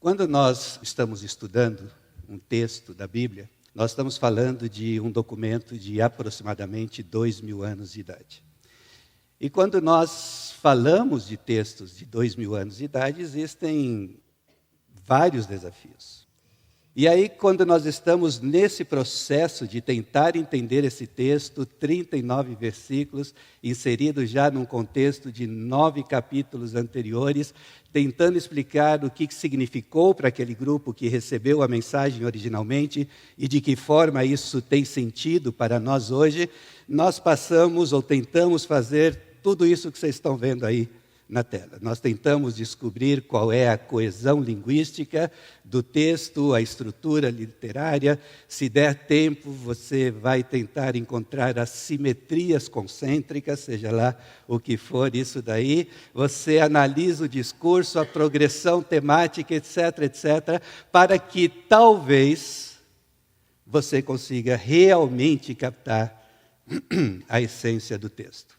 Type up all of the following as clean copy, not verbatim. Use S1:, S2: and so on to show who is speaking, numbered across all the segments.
S1: Quando nós estamos estudando um texto da Bíblia, nós estamos falando de um documento de aproximadamente 2.000 anos de idade. E quando nós falamos de textos de 2.000 anos de idade, existem vários desafios. E aí, quando nós estamos nesse processo de tentar entender esse texto, 39 versículos, inseridos já num contexto de 9 capítulos anteriores, tentando explicar o que significou para aquele grupo que recebeu a mensagem originalmente e de que forma isso tem sentido para nós hoje, nós passamos ou tentamos fazer tudo isso que vocês estão vendo aí na tela. Nós tentamos descobrir qual é a coesão linguística do texto, a estrutura literária. Se der tempo, você vai tentar encontrar as simetrias concêntricas, seja lá o que for isso daí. Você analisa o discurso, a progressão temática, etc., etc., para que talvez você consiga realmente captar a essência do texto.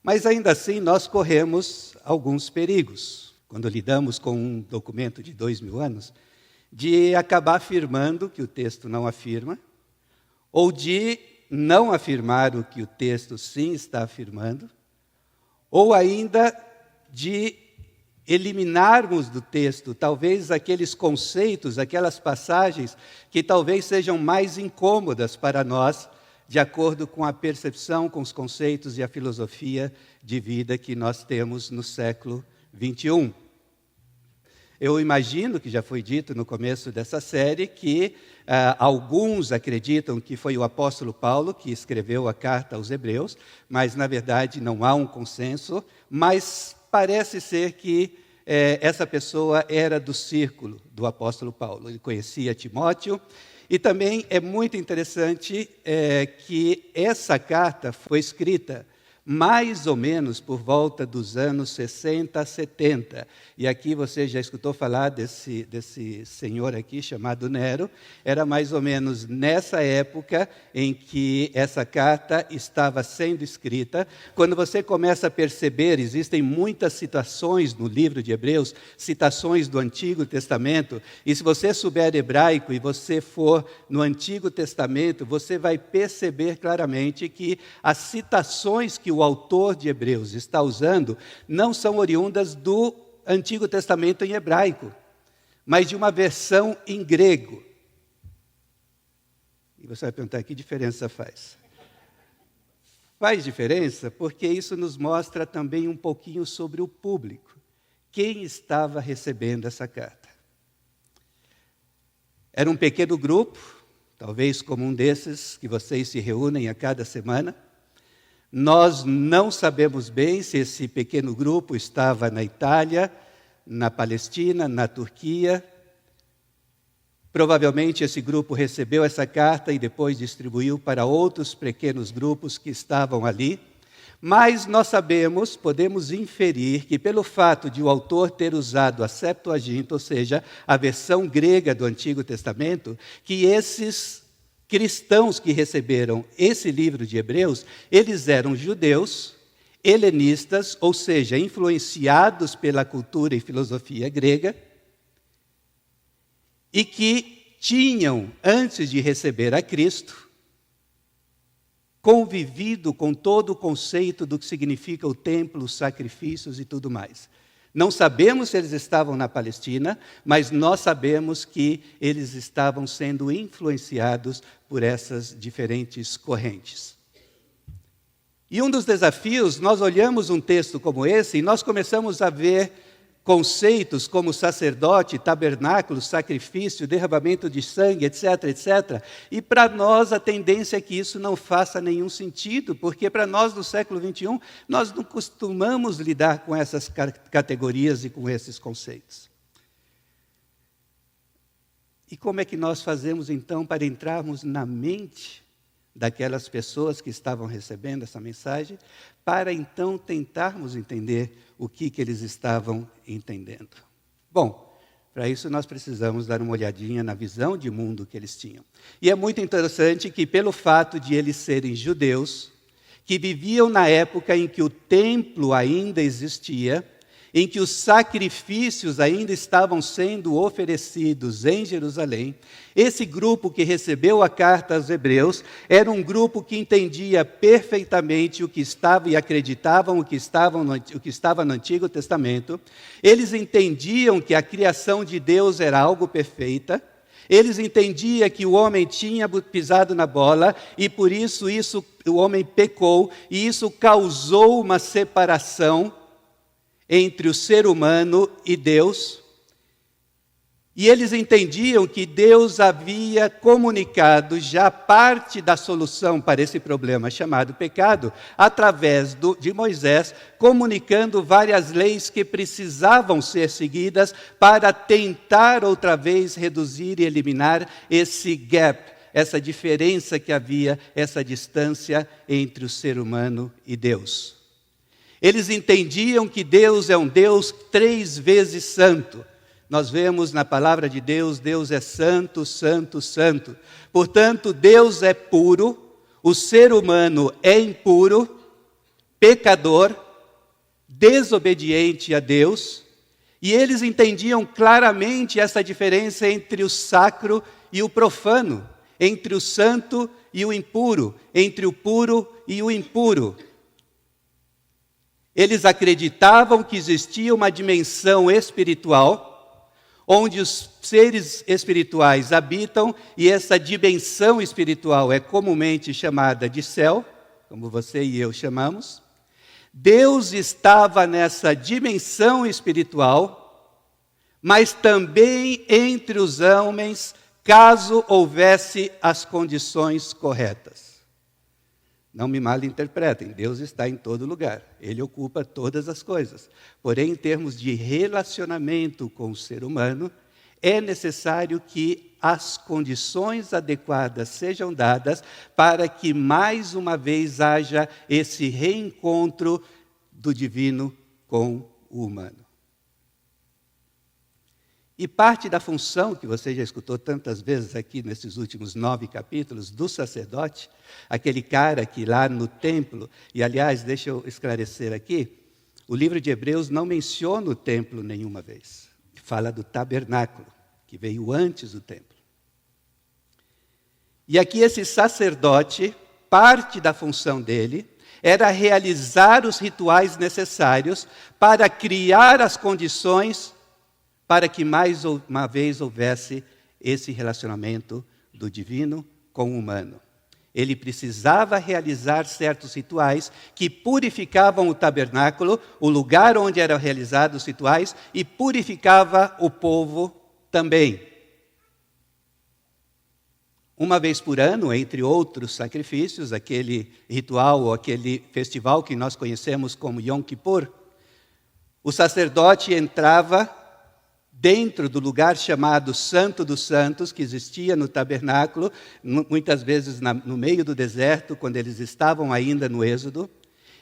S1: Mas ainda assim nós corremos alguns perigos, quando lidamos com um documento de 2.000 anos, de acabar afirmando que o texto não afirma, ou de não afirmar o que o texto sim está afirmando, ou ainda de eliminarmos do texto talvez aqueles conceitos, aquelas passagens que talvez sejam mais incômodas para nós, de acordo com a percepção, com os conceitos e a filosofia de vida que nós temos no século XXI. Eu imagino que já foi dito no começo dessa série que alguns acreditam que foi o apóstolo Paulo que escreveu a carta aos Hebreus, mas na verdade não há um consenso, mas parece ser que essa pessoa era do círculo do apóstolo Paulo. Ele conhecia Timóteo. E também é muito interessante que essa carta foi escrita mais ou menos por volta dos anos 60 a 70. E aqui você já escutou falar desse senhor aqui chamado Nero. Era mais ou menos nessa época em que essa carta estava sendo escrita. Quando você começa a perceber, existem muitas citações no livro de Hebreus, citações do Antigo Testamento. E se você souber hebraico e você for no Antigo Testamento, você vai perceber claramente que as citações que o autor de Hebreus está usando não são oriundas do Antigo Testamento em hebraico, mas de uma versão em grego. E você vai perguntar, que diferença faz? Faz diferença porque isso nos mostra também um pouquinho sobre o público. Quem estava recebendo essa carta? Era um pequeno grupo, talvez como um desses que vocês se reúnem a cada semana. Nós não sabemos bem se esse pequeno grupo estava na Itália, na Palestina, na Turquia. Provavelmente esse grupo recebeu essa carta e depois distribuiu para outros pequenos grupos que estavam ali. Mas nós sabemos, podemos inferir que pelo fato de o autor ter usado a Septuaginta, ou seja, a versão grega do Antigo Testamento, que esses cristãos que receberam esse livro de Hebreus, eles eram judeus, helenistas, ou seja, influenciados pela cultura e filosofia grega, e que tinham, antes de receber a Cristo, convivido com todo o conceito do que significa o templo, os sacrifícios e tudo mais. Não sabemos se eles estavam na Palestina, mas nós sabemos que eles estavam sendo influenciados por essas diferentes correntes. E um dos desafios, nós olhamos um texto como esse e nós começamos a ver conceitos como sacerdote, tabernáculo, sacrifício, derramamento de sangue, etc., etc. E para nós a tendência é que isso não faça nenhum sentido, porque para nós do século XXI, nós não costumamos lidar com essas categorias e com esses conceitos. E como é que nós fazemos então para entrarmos na mente daquelas pessoas que estavam recebendo essa mensagem, para então tentarmos entender o que eles estavam entendendo? Bom, para isso nós precisamos dar uma olhadinha na visão de mundo que eles tinham. E é muito interessante que pelo fato de eles serem judeus, que viviam na época em que o templo ainda existia, em que os sacrifícios ainda estavam sendo oferecidos em Jerusalém, esse grupo que recebeu a carta aos Hebreus era um grupo que entendia perfeitamente o que estava e acreditavam o que estava no Antigo Testamento. Eles entendiam que a criação de Deus era algo perfeita. Eles entendiam que o homem tinha pisado na bola e por isso o homem pecou e isso causou uma separação entre o ser humano e Deus. E eles entendiam que Deus havia comunicado já parte da solução para esse problema chamado pecado, através de Moisés, comunicando várias leis que precisavam ser seguidas para tentar outra vez reduzir e eliminar esse gap, essa diferença que havia, essa distância entre o ser humano e Deus. Eles entendiam que Deus é um Deus 3 vezes santo. Nós vemos na palavra de Deus, Deus é santo, santo, santo. Portanto, Deus é puro, o ser humano é impuro, pecador, desobediente a Deus. E eles entendiam claramente essa diferença entre o sacro e o profano, entre o santo e o impuro, entre o puro e o impuro. Eles acreditavam que existia uma dimensão espiritual, onde os seres espirituais habitam, e essa dimensão espiritual é comumente chamada de céu, como você e eu chamamos. Deus estava nessa dimensão espiritual, mas também entre os homens, caso houvesse as condições corretas. Não me malinterpretem, Deus está em todo lugar, Ele ocupa todas as coisas. Porém, em termos de relacionamento com o ser humano, é necessário que as condições adequadas sejam dadas para que, mais uma vez, haja esse reencontro do divino com o humano. E parte da função, que você já escutou tantas vezes aqui nesses últimos 9 capítulos, do sacerdote, aquele cara que lá no templo, e aliás, deixa eu esclarecer aqui, o livro de Hebreus não menciona o templo nenhuma vez. Fala do tabernáculo, que veio antes do templo. E aqui esse sacerdote, parte da função dele, era realizar os rituais necessários para criar as condições para que mais uma vez houvesse esse relacionamento do divino com o humano. Ele precisava realizar certos rituais que purificavam o tabernáculo, o lugar onde eram realizados os rituais, e purificava o povo também. Uma vez por ano, entre outros sacrifícios, aquele ritual ou aquele festival que nós conhecemos como Yom Kippur, o sacerdote entrava dentro do lugar chamado Santo dos Santos, que existia no tabernáculo, muitas vezes no meio do deserto, quando eles estavam ainda no Êxodo.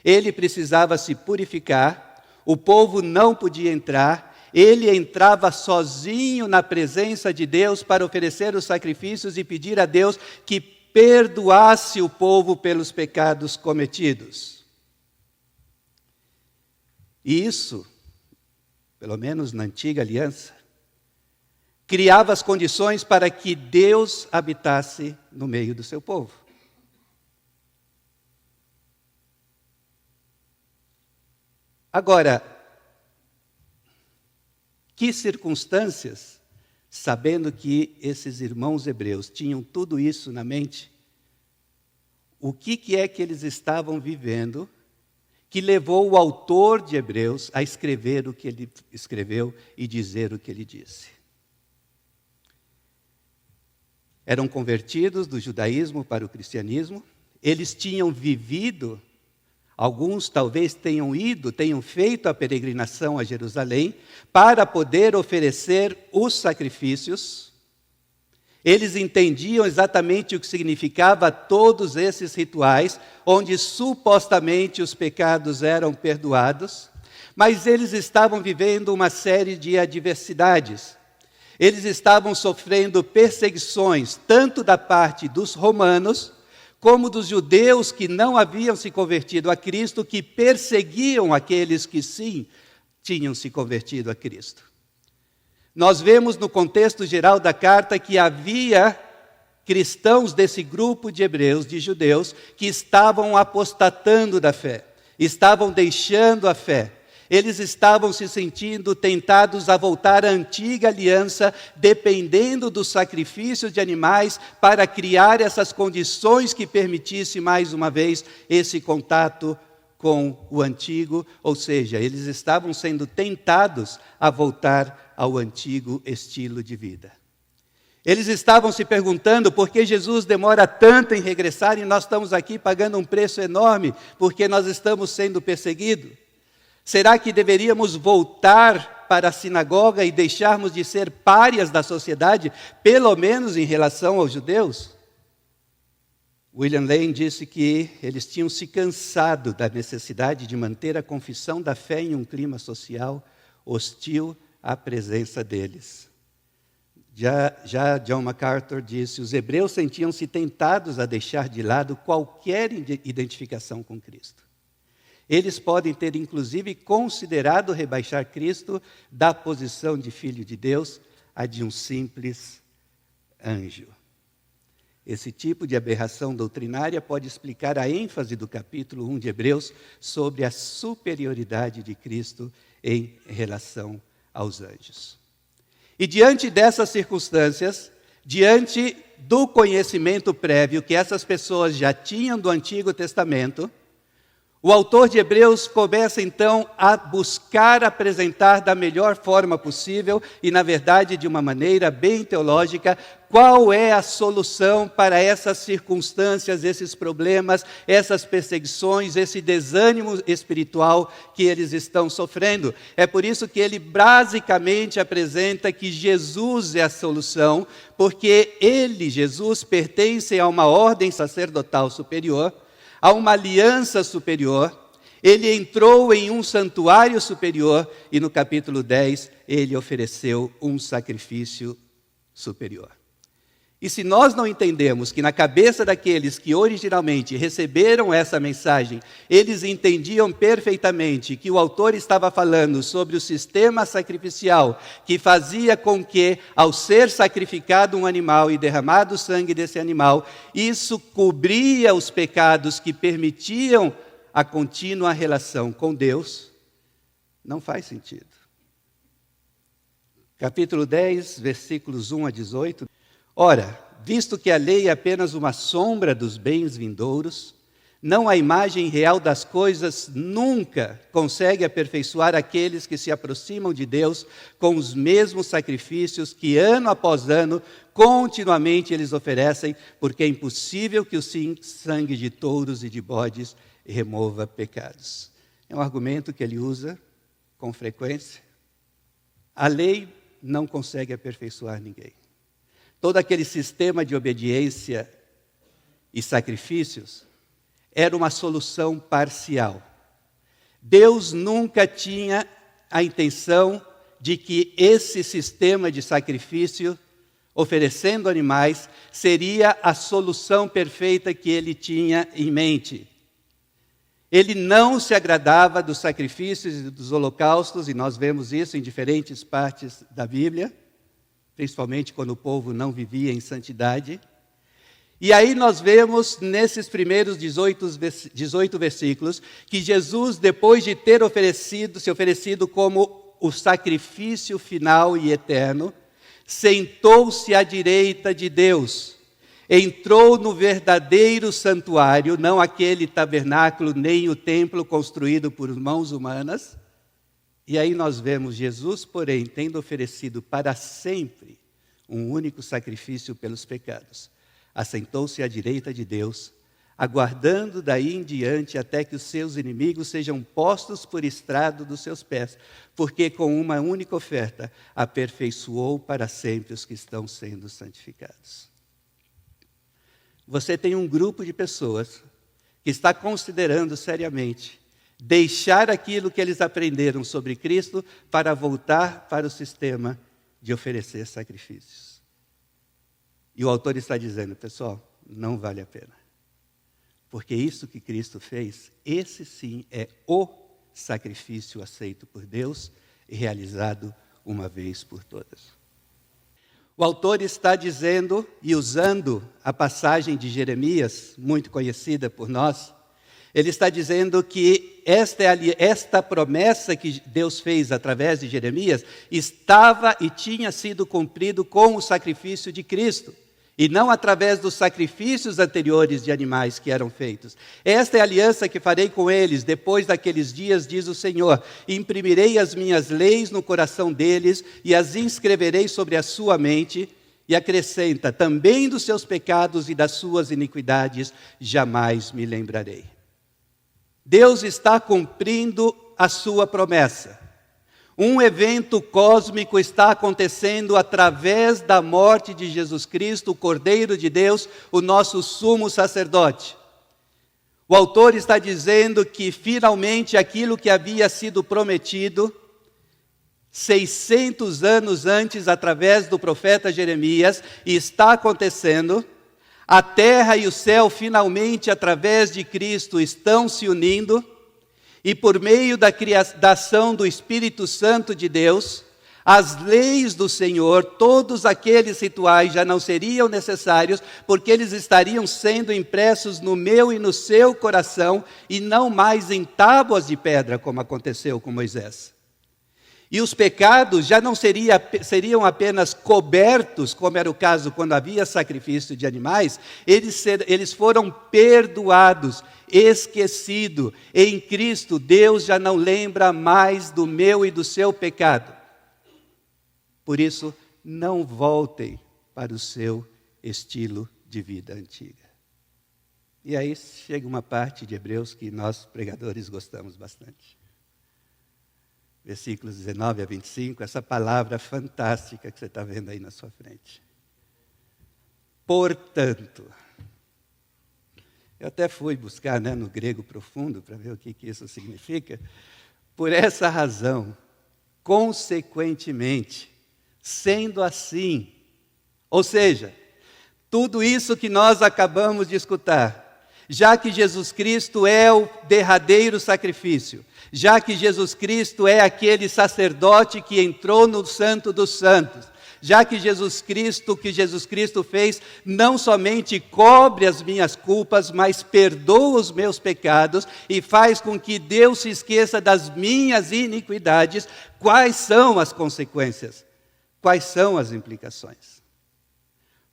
S1: Ele precisava se purificar, o povo não podia entrar, ele entrava sozinho na presença de Deus para oferecer os sacrifícios e pedir a Deus que perdoasse o povo pelos pecados cometidos. E isso, pelo menos na antiga aliança, criava as condições para que Deus habitasse no meio do seu povo. Agora, que circunstâncias, sabendo que esses irmãos hebreus tinham tudo isso na mente, o que é que eles estavam vivendo que levou o autor de Hebreus a escrever o que ele escreveu e dizer o que ele disse? Eram convertidos do judaísmo para o cristianismo, eles tinham vivido, alguns talvez tenham feito a peregrinação a Jerusalém para poder oferecer os sacrifícios. Eles entendiam exatamente o que significava todos esses rituais, onde supostamente os pecados eram perdoados, mas eles estavam vivendo uma série de adversidades. Eles estavam sofrendo perseguições, tanto da parte dos romanos, como dos judeus que não haviam se convertido a Cristo, que perseguiam aqueles que sim tinham se convertido a Cristo. Nós vemos no contexto geral da carta que havia cristãos desse grupo de hebreus, de judeus, que estavam apostatando da fé, estavam deixando a fé. Eles estavam se sentindo tentados a voltar à antiga aliança, dependendo dos sacrifícios de animais para criar essas condições que permitisse mais uma vez esse contato com o antigo, ou seja, eles estavam sendo tentados a voltar ao antigo estilo de vida. Eles estavam se perguntando por que Jesus demora tanto em regressar e nós estamos aqui pagando um preço enorme porque nós estamos sendo perseguidos. Será que deveríamos voltar para a sinagoga e deixarmos de ser párias da sociedade, pelo menos em relação aos judeus? William Lane disse que eles tinham se cansado da necessidade de manter a confissão da fé em um clima hostil à presença deles. Já John MacArthur disse, os hebreus sentiam-se tentados a deixar de lado qualquer identificação com Cristo. Eles podem ter, inclusive, considerado rebaixar Cristo da posição de Filho de Deus a de um simples anjo. Esse tipo de aberração doutrinária pode explicar a ênfase do capítulo 1 de Hebreus sobre a superioridade de Cristo em relação aos anjos. E diante dessas circunstâncias, diante do conhecimento prévio que essas pessoas já tinham do Antigo Testamento, o autor de Hebreus começa então a buscar apresentar da melhor forma possível e, na verdade, de uma maneira bem teológica, qual é a solução para essas circunstâncias, esses problemas, essas perseguições, esse desânimo espiritual que eles estão sofrendo. É por isso que ele basicamente apresenta que Jesus é a solução, porque ele, Jesus, pertence a uma ordem sacerdotal superior, a uma aliança superior, ele entrou em um santuário superior e no capítulo 10 ele ofereceu um sacrifício superior. E se nós não entendemos que na cabeça daqueles que originalmente receberam essa mensagem, eles entendiam perfeitamente que o autor estava falando sobre o sistema sacrificial que fazia com que, ao ser sacrificado um animal e derramado o sangue desse animal, isso cobria os pecados que permitiam a contínua relação com Deus, não faz sentido. Capítulo 10, versículos 1 a 18. Ora, visto que a lei é apenas uma sombra dos bens vindouros, não a imagem real das coisas nunca consegue aperfeiçoar aqueles que se aproximam de Deus com os mesmos sacrifícios que ano após ano, continuamente eles oferecem, porque é impossível que o sangue de touros e de bodes remova pecados. É um argumento que ele usa com frequência. A lei não consegue aperfeiçoar ninguém. Todo aquele sistema de obediência e sacrifícios era uma solução parcial. Deus nunca tinha a intenção de que esse sistema de sacrifício, oferecendo animais, seria a solução perfeita que ele tinha em mente. Ele não se agradava dos sacrifícios e dos holocaustos, e nós vemos isso em diferentes partes da Bíblia, principalmente quando o povo não vivia em santidade. E aí nós vemos, nesses primeiros 18 versículos, que Jesus, depois de ter se oferecido como o sacrifício final e eterno, sentou-se à direita de Deus, entrou no verdadeiro santuário, não aquele tabernáculo, nem o templo construído por mãos humanas. E aí nós vemos Jesus, porém, tendo oferecido para sempre um único sacrifício pelos pecados, assentou-se à direita de Deus, aguardando daí em diante até que os seus inimigos sejam postos por estrado dos seus pés, porque com uma única oferta aperfeiçoou para sempre os que estão sendo santificados. Você tem um grupo de pessoas que está considerando seriamente deixar aquilo que eles aprenderam sobre Cristo para voltar para o sistema de oferecer sacrifícios. E o autor está dizendo, pessoal, não vale a pena. Porque isso que Cristo fez, esse sim é o sacrifício aceito por Deus e realizado uma vez por todas. O autor está dizendo e usando a passagem de Jeremias, muito conhecida por nós, ele está dizendo que esta promessa que Deus fez através de Jeremias estava e tinha sido cumprido com o sacrifício de Cristo, e não através dos sacrifícios anteriores de animais que eram feitos. Esta é a aliança que farei com eles depois daqueles dias, diz o Senhor. Imprimirei as minhas leis no coração deles e as inscreverei sobre a sua mente. E acrescenta, também dos seus pecados e das suas iniquidades jamais me lembrarei. Deus está cumprindo a sua promessa. Um evento cósmico está acontecendo através da morte de Jesus Cristo, o Cordeiro de Deus, o nosso sumo sacerdote. O autor está dizendo que finalmente aquilo que havia sido prometido 600 anos antes, através do profeta Jeremias, está acontecendo. A terra e o céu, finalmente, através de Cristo, estão se unindo, e por meio da ação do Espírito Santo de Deus, as leis do Senhor, todos aqueles rituais já não seriam necessários, porque eles estariam sendo impressos no meu e no seu coração, e não mais em tábuas de pedra, como aconteceu com Moisés. E os pecados já não seriam apenas cobertos, como era o caso quando havia sacrifício de animais, eles foram perdoados, esquecidos. Em Cristo, Deus já não lembra mais do meu e do seu pecado. Por isso, não voltem para o seu estilo de vida antiga. E aí chega uma parte de Hebreus que nós, pregadores, gostamos bastante. Versículos 19 a 25, essa palavra fantástica que você está vendo aí na sua frente. Portanto, eu até fui buscar no grego profundo para ver o que isso significa. Por essa razão, consequentemente, sendo assim, ou seja, tudo isso que nós acabamos de escutar, já que Jesus Cristo é o derradeiro sacrifício, já que Jesus Cristo é aquele sacerdote que entrou no Santo dos Santos, já que Jesus Cristo fez, não somente cobre as minhas culpas, mas perdoa os meus pecados e faz com que Deus se esqueça das minhas iniquidades, quais são as consequências? Quais são as implicações?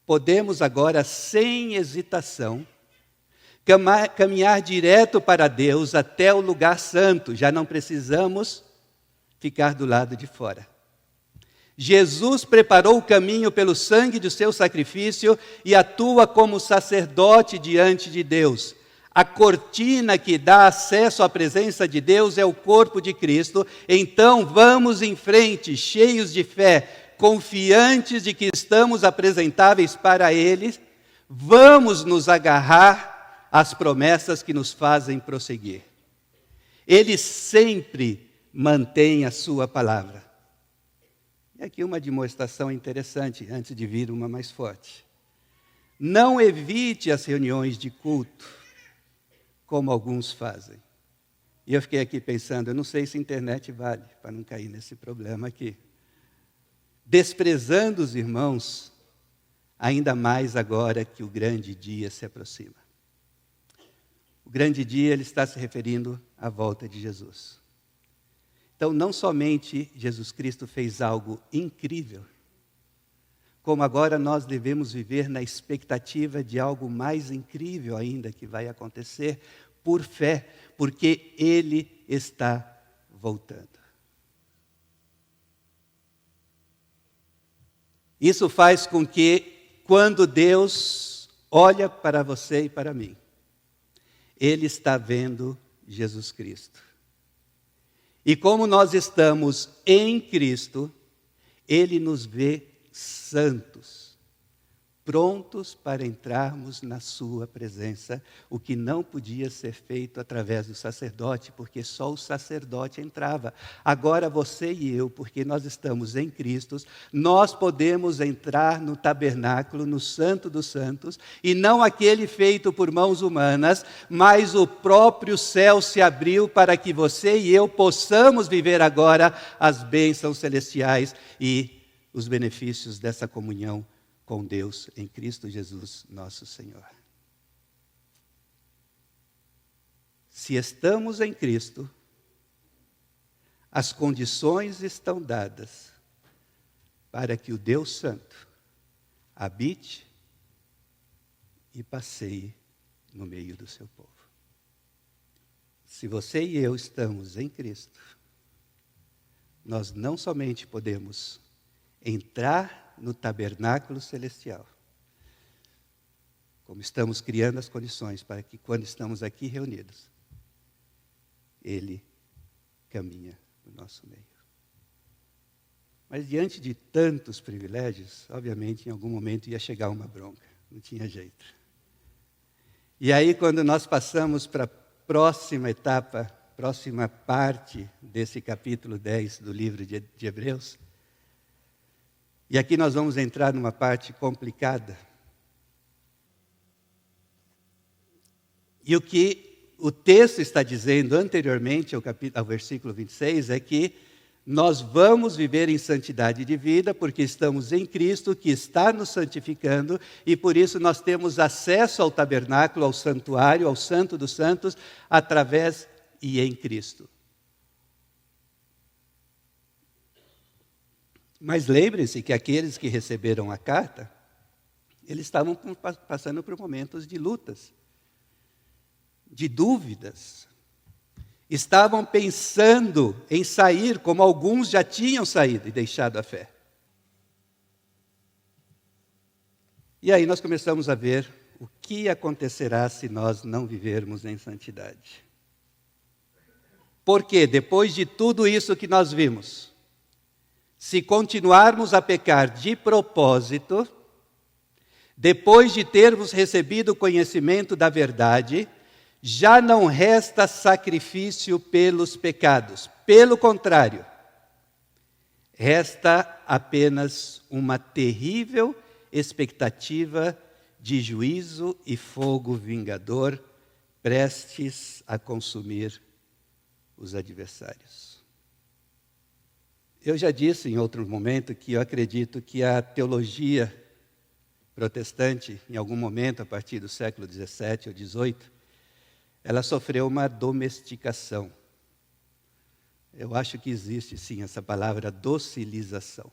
S1: Podemos agora, sem hesitação, caminhar direto para Deus até o lugar santo, já não precisamos ficar do lado de fora. Jesus preparou o caminho pelo sangue do seu sacrifício e atua como sacerdote diante de Deus. A cortina que dá acesso à presença de Deus é o corpo de Cristo. Então vamos em frente, cheios de fé, confiantes de que estamos apresentáveis para Ele. Vamos nos agarrar as promessas que nos fazem prosseguir. Ele sempre mantém a sua palavra. E aqui uma demonstração interessante, antes de vir uma mais forte. Não evite as reuniões de culto, como alguns fazem. E eu fiquei aqui pensando, eu não sei se a internet vale, para não cair nesse problema aqui. Desprezando os irmãos, ainda mais agora que o grande dia se aproxima. O grande dia, ele está se referindo à volta de Jesus. Então, não somente Jesus Cristo fez algo incrível, como agora nós devemos viver na expectativa de algo mais incrível ainda que vai acontecer, por fé, porque Ele está voltando. Isso faz com que, quando Deus olha para você e para mim, Ele está vendo Jesus Cristo. E como nós estamos em Cristo, Ele nos vê santos, prontos para entrarmos na sua presença, o que não podia ser feito através do sacerdote, porque só o sacerdote entrava. Agora você e eu, porque nós estamos em Cristo, nós podemos entrar no tabernáculo, no Santo dos Santos, e não aquele feito por mãos humanas, mas o próprio céu se abriu para que você e eu possamos viver agora as bênçãos celestiais e os benefícios dessa comunhão com Deus em Cristo Jesus, nosso Senhor. Se estamos em Cristo, as condições estão dadas para que o Deus Santo habite e passeie no meio do seu povo. Se você e eu estamos em Cristo, nós não somente podemos entrar no tabernáculo celestial, como estamos criando as condições para que, quando estamos aqui reunidos, Ele caminha no nosso meio. Mas diante de tantos privilégios, obviamente, em algum momento ia chegar uma bronca, não tinha jeito. E aí, quando nós passamos para a próxima etapa, próxima parte desse capítulo 10 do livro de Hebreus, e aqui nós vamos entrar numa parte complicada. E o que o texto está dizendo anteriormente ao versículo 26 é que nós vamos viver em santidade de vida porque estamos em Cristo, que está nos santificando, e por isso nós temos acesso ao tabernáculo, ao santuário, ao Santo dos Santos, através e em Cristo. Mas lembrem-se que aqueles que receberam a carta, eles estavam passando por momentos de lutas, de dúvidas. Estavam pensando em sair, como alguns já tinham saído e deixado a fé. E aí nós começamos a ver o que acontecerá se nós não vivermos em santidade. Porque depois de tudo isso que nós vimos, se continuarmos a pecar de propósito, depois de termos recebido o conhecimento da verdade, já não resta sacrifício pelos pecados. Pelo contrário, resta apenas uma terrível expectativa de juízo e fogo vingador, prestes a consumir os adversários. Eu já disse em outro momento que eu acredito que a teologia protestante, em algum momento, a partir do século XVII ou XVIII, ela sofreu uma domesticação. Eu acho que existe, sim, essa palavra docilização.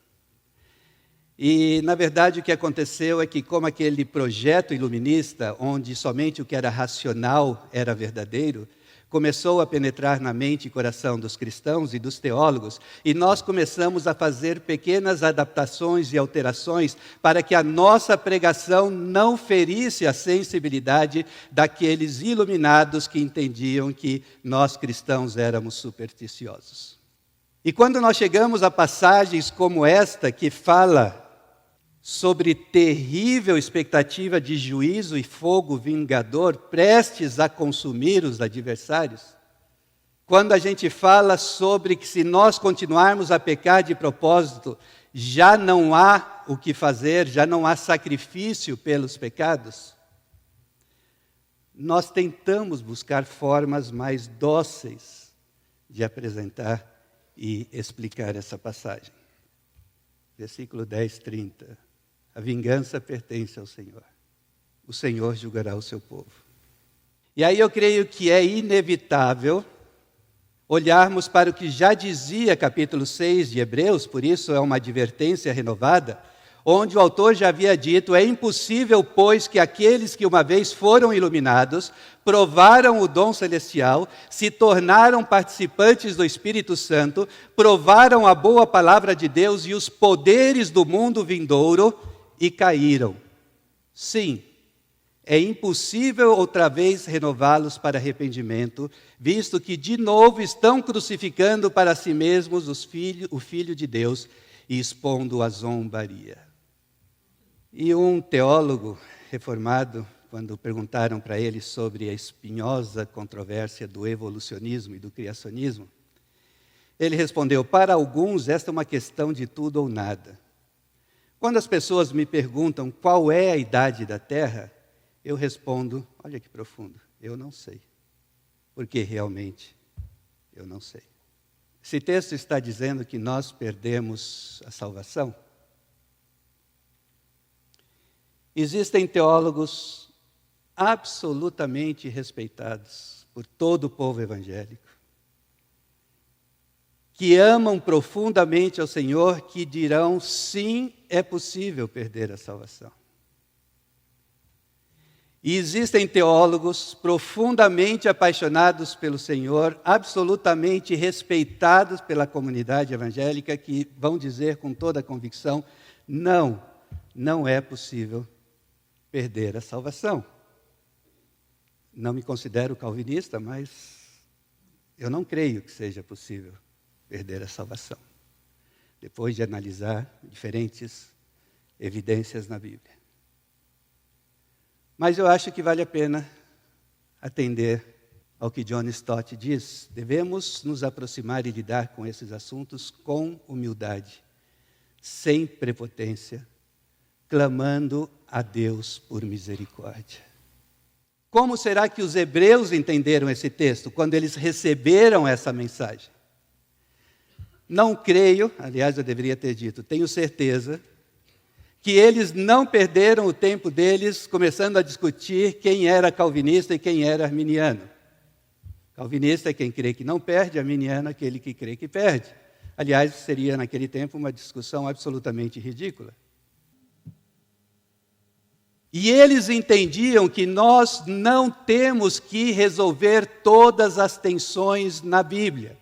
S1: E, na verdade, o que aconteceu é que, como aquele projeto iluminista, onde somente o que era racional era verdadeiro, começou a penetrar na mente e coração dos cristãos e dos teólogos, e nós começamos a fazer pequenas adaptações e alterações para que a nossa pregação não ferisse a sensibilidade daqueles iluminados que entendiam que nós cristãos éramos supersticiosos. E quando nós chegamos a passagens como esta, que fala sobre terrível expectativa de juízo e fogo vingador prestes a consumir os adversários, quando a gente fala sobre que se nós continuarmos a pecar de propósito, já não há o que fazer, já não há sacrifício pelos pecados, nós tentamos buscar formas mais dóceis de apresentar e explicar essa passagem. Versículo 10, 30. A vingança pertence ao Senhor. O Senhor julgará o seu povo. E aí eu creio que é inevitável olharmos para o que já dizia capítulo 6 de Hebreus, por isso é uma advertência renovada, onde o autor já havia dito: é impossível, pois, que aqueles que uma vez foram iluminados, provaram o dom celestial, se tornaram participantes do Espírito Santo, provaram a boa palavra de Deus e os poderes do mundo vindouro, e caíram. Sim, é impossível outra vez renová-los para arrependimento, visto que de novo estão crucificando para si mesmos o Filho de Deus e expondo a zombaria. E um teólogo reformado, quando perguntaram para ele sobre a espinhosa controvérsia do evolucionismo e do criacionismo, ele respondeu: para alguns esta é uma questão de tudo ou nada. Quando as pessoas me perguntam qual é a idade da Terra, eu respondo, olha que profundo, eu não sei. Porque realmente eu não sei. Esse texto está dizendo que nós perdemos a salvação? Existem teólogos absolutamente respeitados por todo o povo evangélico, que amam profundamente ao Senhor, que dirão, sim, é possível perder a salvação. E existem teólogos profundamente apaixonados pelo Senhor, absolutamente respeitados pela comunidade evangélica, que vão dizer com toda a convicção, não é possível perder a salvação. Não me considero calvinista, mas eu não creio que seja possível perder a salvação, depois de analisar diferentes evidências na Bíblia. Mas eu acho que vale a pena atender ao que John Stott diz. Devemos nos aproximar e lidar com esses assuntos com humildade, sem prepotência, clamando a Deus por misericórdia. Como será que os hebreus entenderam esse texto quando eles receberam essa mensagem? Não creio, aliás, eu deveria ter dito, tenho certeza, que eles não perderam o tempo deles começando a discutir quem era calvinista e quem era arminiano. Calvinista é quem crê que não perde, arminiano é aquele que crê que perde. Aliás, seria naquele tempo uma discussão absolutamente ridícula. E eles entendiam que nós não temos que resolver todas as tensões na Bíblia.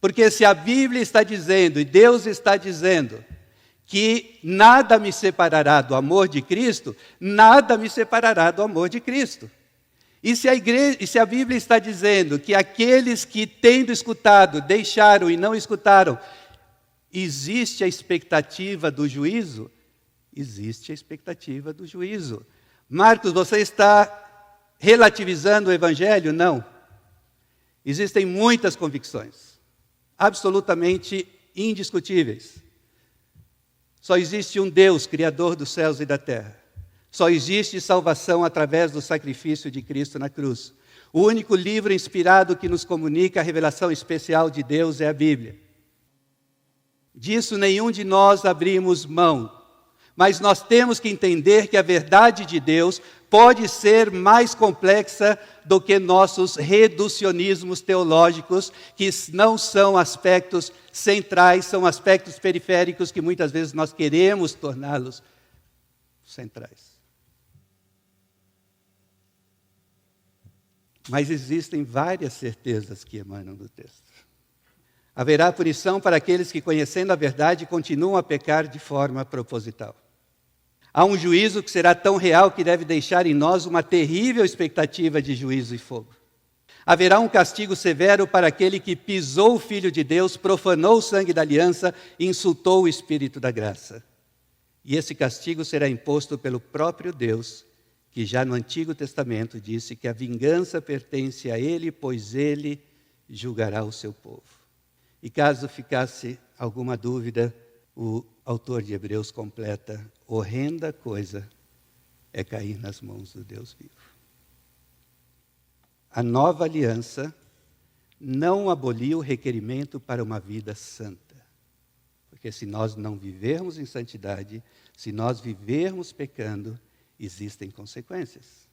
S1: Porque se a Bíblia está dizendo, e Deus está dizendo, que nada me separará do amor de Cristo, nada me separará do amor de Cristo. E se a Bíblia está dizendo que aqueles que, tendo escutado, deixaram e não escutaram, existe a expectativa do juízo? Existe a expectativa do juízo. Marcos, você está relativizando o Evangelho? Não. Existem muitas convicções, absolutamente indiscutíveis. Só existe um Deus, Criador dos céus e da terra. Só existe salvação através do sacrifício de Cristo na cruz. O único livro inspirado que nos comunica a revelação especial de Deus é a Bíblia. Disso nenhum de nós abrimos mão. Mas nós temos que entender que a verdade de Deus pode ser mais complexa do que nossos reducionismos teológicos, que não são aspectos centrais, são aspectos periféricos que muitas vezes nós queremos torná-los centrais. Mas existem várias certezas que emanam do texto. Haverá punição para aqueles que, conhecendo a verdade, continuam a pecar de forma proposital. Há um juízo que será tão real que deve deixar em nós uma terrível expectativa de juízo e fogo. Haverá um castigo severo para aquele que pisou o Filho de Deus, profanou o sangue da aliança e insultou o Espírito da graça. E esse castigo será imposto pelo próprio Deus, que já no Antigo Testamento disse que a vingança pertence a Ele, pois Ele julgará o seu povo. E caso ficasse alguma dúvida, o autor de Hebreus completa: horrenda coisa é cair nas mãos do Deus vivo. A nova aliança não aboliu o requerimento para uma vida santa. Porque se nós não vivermos em santidade, se nós vivermos pecando, existem consequências.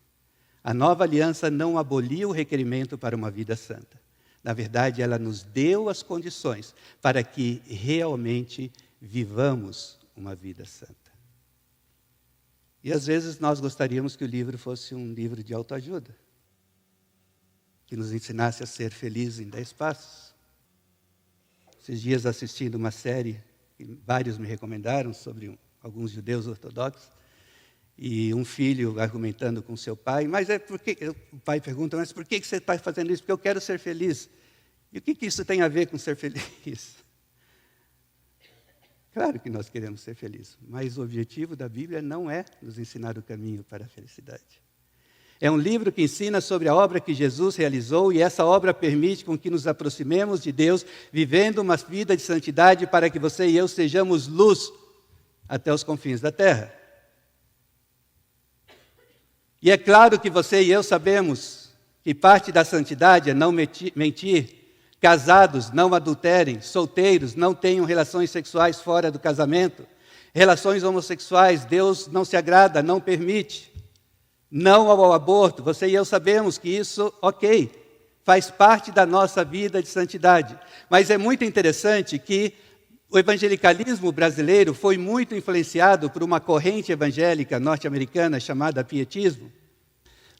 S1: A nova aliança não aboliu o requerimento para uma vida santa. Na verdade, ela nos deu as condições para que realmente vivamos uma vida santa. E às vezes nós gostaríamos que o livro fosse um livro de autoajuda, que nos ensinasse a ser felizes em 10 passos. Esses dias assistindo uma série, que vários me recomendaram, sobre alguns judeus ortodoxos, e um filho argumentando com seu pai, o pai pergunta, mas por que você está fazendo isso? Porque eu quero ser feliz. E o que isso tem a ver com ser feliz? Claro que nós queremos ser felizes, mas o objetivo da Bíblia não é nos ensinar o caminho para a felicidade. É um livro que ensina sobre a obra que Jesus realizou e essa obra permite com que nos aproximemos de Deus, vivendo uma vida de santidade para que você e eu sejamos luz até os confins da terra. E é claro que você e eu sabemos que parte da santidade é não mentir, casados não adulterem, solteiros não tenham relações sexuais fora do casamento, relações homossexuais Deus não se agrada, não permite, não ao aborto. Você e eu sabemos que isso, ok, faz parte da nossa vida de santidade. Mas é muito interessante que o evangelicalismo brasileiro foi muito influenciado por uma corrente evangélica norte-americana chamada pietismo.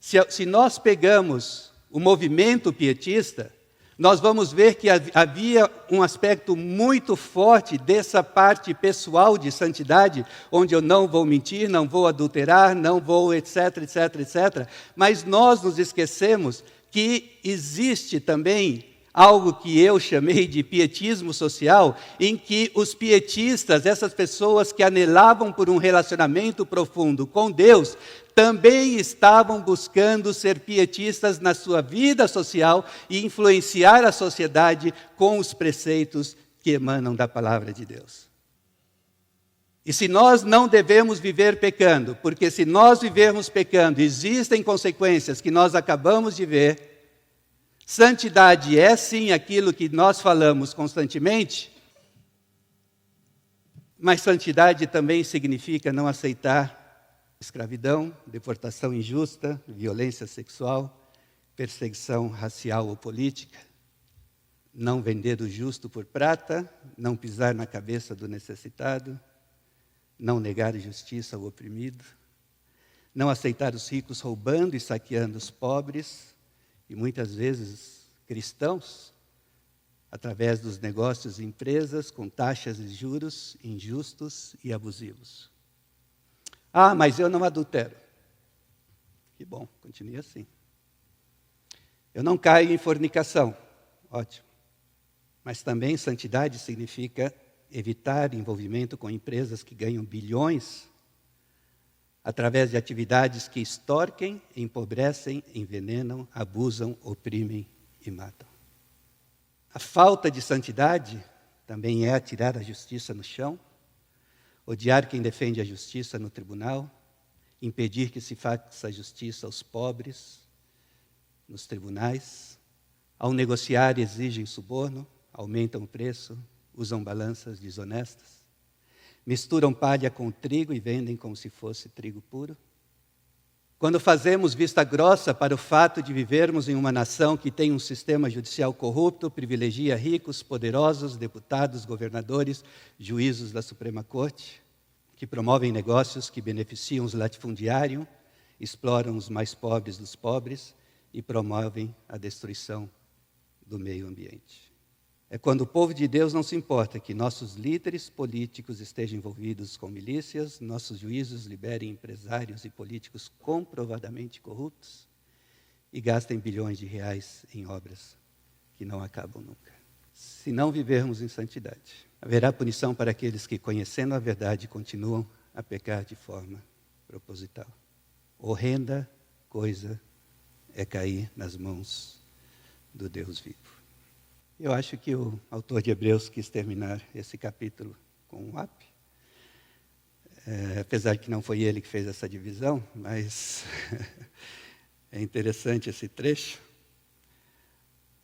S1: Se nós pegamos o movimento pietista, nós vamos ver que havia um aspecto muito forte dessa parte pessoal de santidade, onde eu não vou mentir, não vou adulterar, não vou etc, etc, etc. Mas nós nos esquecemos que existe também algo que eu chamei de pietismo social, em que os pietistas, essas pessoas que anelavam por um relacionamento profundo com Deus, também estavam buscando ser pietistas na sua vida social e influenciar a sociedade com os preceitos que emanam da palavra de Deus. E se nós não devemos viver pecando, porque se nós vivermos pecando, existem consequências que nós acabamos de ver. Santidade é sim aquilo que nós falamos constantemente, mas santidade também significa não aceitar escravidão, deportação injusta, violência sexual, perseguição racial ou política, não vender o justo por prata, não pisar na cabeça do necessitado, não negar a justiça ao oprimido, não aceitar os ricos roubando e saqueando os pobres, e muitas vezes cristãos, através dos negócios e empresas com taxas e juros injustos e abusivos. Ah, mas eu não adultero. Que bom, continue assim. Eu não caio em fornicação. Ótimo. Mas também santidade significa evitar envolvimento com empresas que ganham bilhões através de atividades que extorquem, empobrecem, envenenam, abusam, oprimem e matam. A falta de santidade também é atirar a justiça no chão, odiar quem defende a justiça no tribunal, impedir que se faça justiça aos pobres nos tribunais, ao negociar exigem suborno, aumentam o preço, usam balanças desonestas, misturam palha com trigo e vendem como se fosse trigo puro. Quando fazemos vista grossa para o fato de vivermos em uma nação que tem um sistema judicial corrupto, privilegia ricos, poderosos, deputados, governadores, juízos da Suprema Corte, que promovem negócios que beneficiam os latifundiários, exploram os mais pobres dos pobres e promovem a destruição do meio ambiente. É quando o povo de Deus não se importa que nossos líderes políticos estejam envolvidos com milícias, nossos juízes liberem empresários e políticos comprovadamente corruptos e gastem bilhões de reais em obras que não acabam nunca. Se não vivermos em santidade, haverá punição para aqueles que, conhecendo a verdade, continuam a pecar de forma proposital. Horrenda coisa é cair nas mãos do Deus vivo. Eu acho que o autor de Hebreus quis terminar esse capítulo com um ápice. Apesar que não foi ele que fez essa divisão, mas é interessante esse trecho.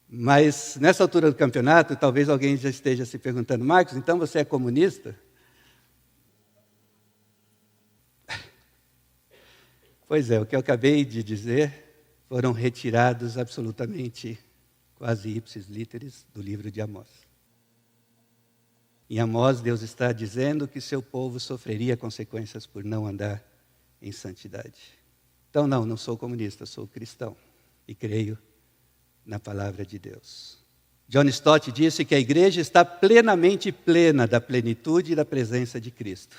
S1: Mas nessa altura do campeonato, talvez alguém já esteja se perguntando: Marcos, então você é comunista? Pois é, o que eu acabei de dizer foram retirados absolutamente quase ipsis literis do livro de Amós. Em Amós, Deus está dizendo que seu povo sofreria consequências por não andar em santidade. Então, não sou comunista, sou cristão e creio na palavra de Deus. John Stott disse que a igreja está plenamente plena da plenitude e da presença de Cristo.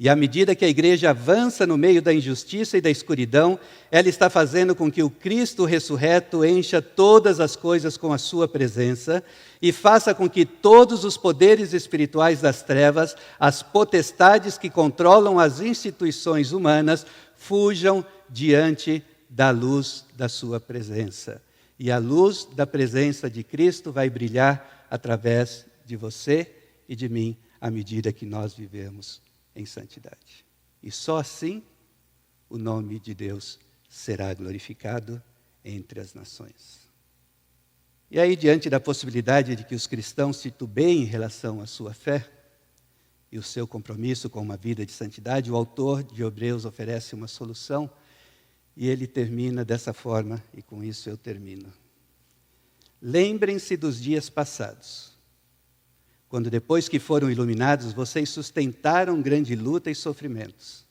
S1: E à medida que a igreja avança no meio da injustiça e da escuridão, ela está fazendo com que o Cristo ressurreto encha todas as coisas com a sua presença e faça com que todos os poderes espirituais das trevas, as potestades que controlam as instituições humanas, fujam diante da luz da sua presença. E a luz da presença de Cristo vai brilhar através de você e de mim, à medida que nós vivemos em santidade. E só assim o nome de Deus será glorificado entre as nações. E aí, diante da possibilidade de que os cristãos titubeiem em relação à sua fé e o seu compromisso com uma vida de santidade, o autor de Hebreus oferece uma solução e ele termina dessa forma, e com isso eu termino. Lembrem-se dos dias passados, quando depois que foram iluminados, vocês sustentaram grande luta e sofrimentos.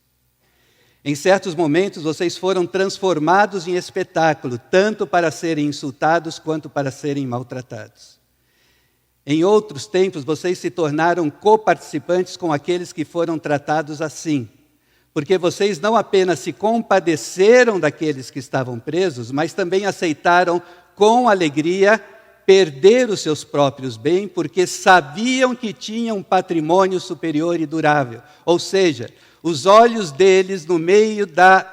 S1: Em certos momentos, vocês foram transformados em espetáculo, tanto para serem insultados quanto para serem maltratados. Em outros tempos, vocês se tornaram coparticipantes com aqueles que foram tratados assim, porque vocês não apenas se compadeceram daqueles que estavam presos, mas também aceitaram com alegria perder os seus próprios bens, porque sabiam que tinham um patrimônio superior e durável. Ou seja, os olhos deles, no meio da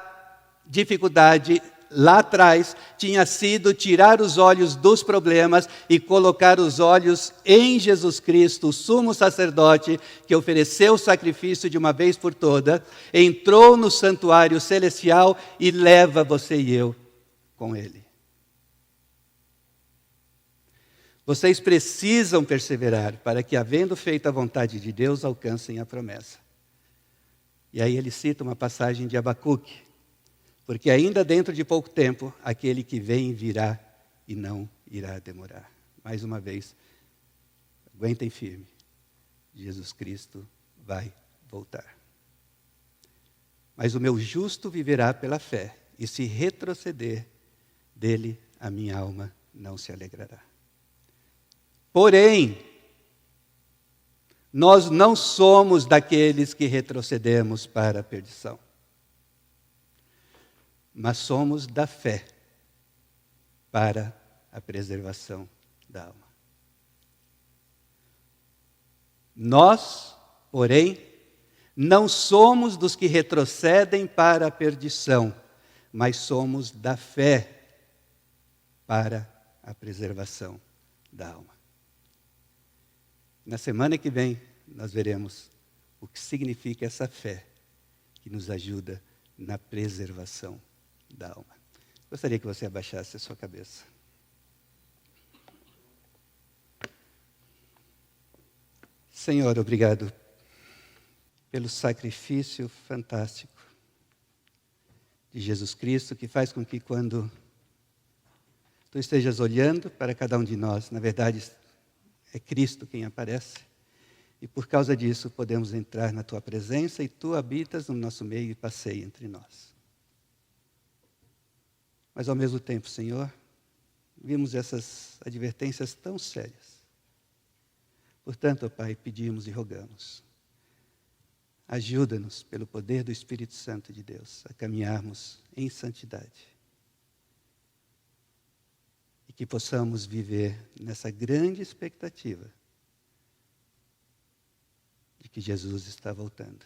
S1: dificuldade, lá atrás, tinha sido tirar os olhos dos problemas e colocar os olhos em Jesus Cristo, o sumo sacerdote, que ofereceu o sacrifício de uma vez por toda, entrou no santuário celestial e leva você e eu com ele. Vocês precisam perseverar para que, havendo feito a vontade de Deus, alcancem a promessa. E aí ele cita uma passagem de Abacuque, porque ainda dentro de pouco tempo, aquele que vem virá e não irá demorar. Mais uma vez, aguentem firme, Jesus Cristo vai voltar. Mas o meu justo viverá pela fé, e se retroceder, dele a minha alma não se alegrará. Porém, nós não somos daqueles que retrocedemos para a perdição, mas somos da fé para a preservação da alma. Nós, porém, não somos dos que retrocedem para a perdição, mas somos da fé para a preservação da alma. Na semana que vem, nós veremos o que significa essa fé que nos ajuda na preservação da alma. Gostaria que você abaixasse a sua cabeça. Senhor, obrigado pelo sacrifício fantástico de Jesus Cristo, que faz com que quando Tu estejas olhando para cada um de nós, na verdade, é Cristo quem aparece, e por causa disso podemos entrar na Tua presença e Tu habitas no nosso meio e passeia entre nós. Mas ao mesmo tempo, Senhor, vimos essas advertências tão sérias. Portanto, ó Pai, pedimos e rogamos, ajuda-nos pelo poder do Espírito Santo de Deus a caminharmos em santidade. E que possamos viver nessa grande expectativa de que Jesus está voltando.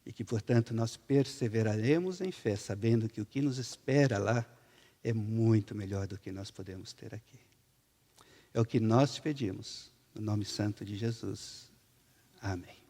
S1: E que, portanto, nós perseveraremos em fé, sabendo que o que nos espera lá é muito melhor do que nós podemos ter aqui. É o que nós te pedimos, no nome santo de Jesus. Amém.